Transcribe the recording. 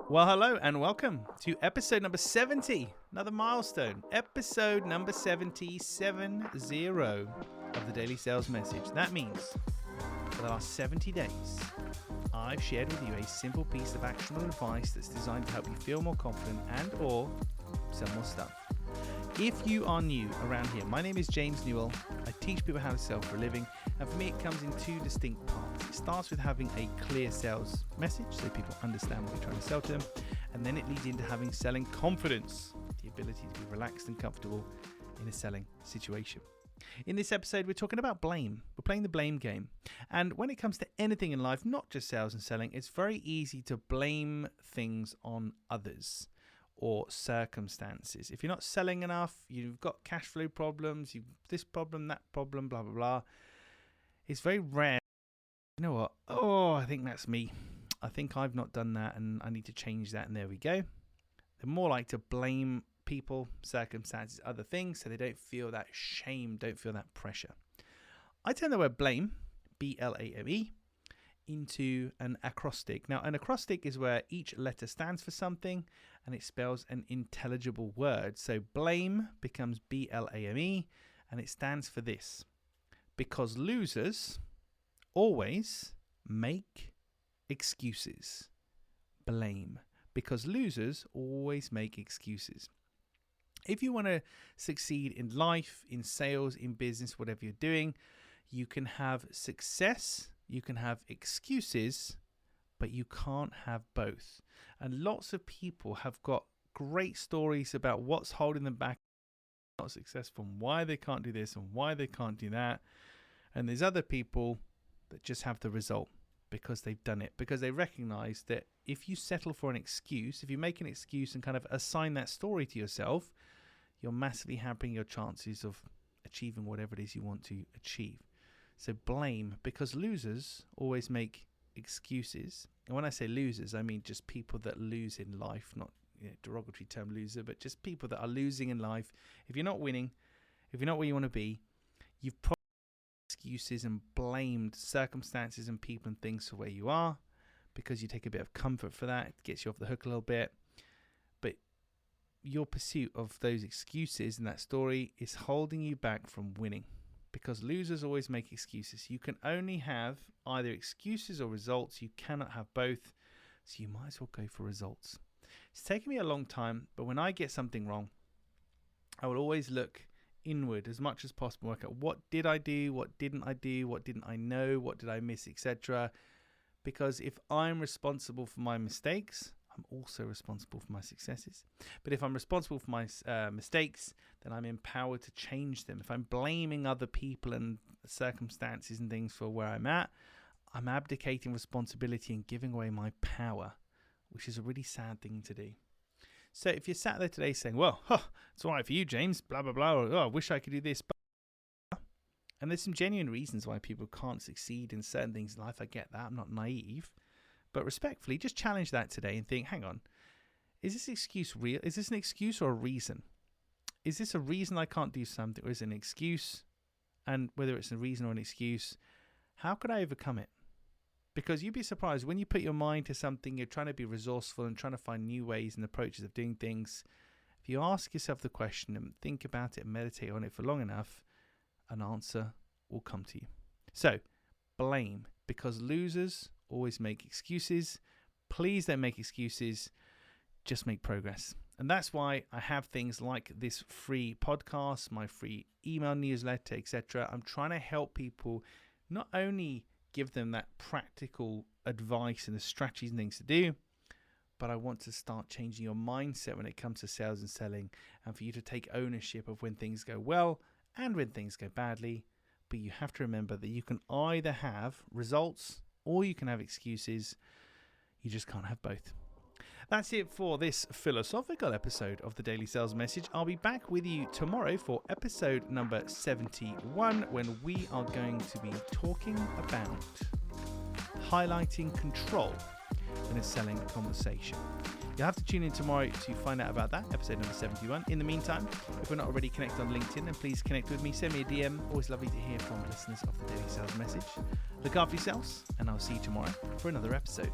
Well, hello and welcome to episode number 70, another milestone. Episode number 70 of the Daily Sales Message. That means for the last 70 days, I've shared with you a simple piece of actionable advice that's designed to help you feel more confident and or sell more stuff. If you are new around here, my name is James Newell. I teach people how to sell for a living, and for me it comes in two distinct parts. It starts with having a clear sales message so people understand what you're trying to sell to them, and then it leads into having selling confidence, the ability to be relaxed and comfortable in a selling situation. In this episode, we're talking about blame. We're playing the blame game. And when it comes to anything in life, not just sales and selling, it's very easy to blame things on others or circumstances. If you're not selling enough, you've got cash flow problems, you've this problem, that problem, blah, blah, blah. It's very rare. You know what? Oh, I think that's me. I think I've not done that and I need to change that. And there we go. They're more like to blame people, circumstances, other things, so they don't feel that shame, don't feel that pressure. I turn the word blame, B-L-A-M-E, into an acrostic. Now, an acrostic is where each letter stands for something and it spells an intelligible word. So blame becomes B-L-A-M-E and it stands for this: because losers always make excuses. Blame. Because losers always make excuses. If you want to succeed in life, in sales, in business, whatever you're doing, you can have success, you can have excuses, but you can't have both. And lots of people have got great stories about what's holding them back, not successful, and why they can't do this and why they can't do that. And there's other people that just have the result because they've done it, because they recognize that if you settle for an excuse, if you make an excuse and kind of assign that story to yourself, you're massively hampering your chances of achieving whatever it is you want to achieve. So blame, because losers always make excuses. And when I say losers, I mean just people that lose in life, not derogatory term loser, but just people that are losing in life. If you're not winning, if you're not where you want to be, you've probably excuses and blamed circumstances and people and things for where you are, because you take a bit of comfort for that. It gets you off the hook a little bit. But your pursuit of those excuses and that story is holding you back from winning, because losers always make excuses. You can only have either excuses or results. You cannot have both. So you might as well go for results. It's taken me a long time, but when I get something wrong, I will always look inward as much as possible, work out what did I do, what didn't I do, what didn't I know, what did I miss, etc. Because if I'm responsible for my mistakes, I'm also responsible for my successes. But if I'm responsible for my mistakes, then I'm empowered to change them. If I'm blaming other people and circumstances and things for where I'm at, I'm abdicating responsibility and giving away my power, which is a really sad thing to do. So if you're sat there today saying, well, it's all right for you, James, blah, blah, blah, or oh, I wish I could do this, and there's some genuine reasons why people can't succeed in certain things in life. I get that. I'm not naive. But respectfully, just challenge that today and think, hang on, is this excuse real? Is this an excuse or a reason? Is this a reason I can't do something, or is it an excuse? And whether it's a reason or an excuse, how could I overcome it? Because you'd be surprised when you put your mind to something, you're trying to be resourceful and trying to find new ways and approaches of doing things. If you ask yourself the question and think about it and meditate on it for long enough, an answer will come to you. So, blame, because losers always make excuses. Please don't make excuses, just make progress. And that's why I have things like this free podcast, my free email newsletter, etc. I'm trying to help people not only give them that practical advice and the strategies and things to do, but I want to start changing your mindset when it comes to sales and selling, and for you to take ownership of when things go well and when things go badly. But you have to remember that you can either have results or you can have excuses. You just can't have both. That's it for this philosophical episode of the Daily Sales Message. I'll be back with you tomorrow for episode number 71, when we are going to be talking about highlighting control in a selling conversation. You'll have to tune in tomorrow to find out about that, episode number 71. In the meantime, if we're not already connected on LinkedIn, then please connect with me. Send me a DM. Always lovely to hear from listeners of the Daily Sales Message. Look after yourselves, and I'll see you tomorrow for another episode.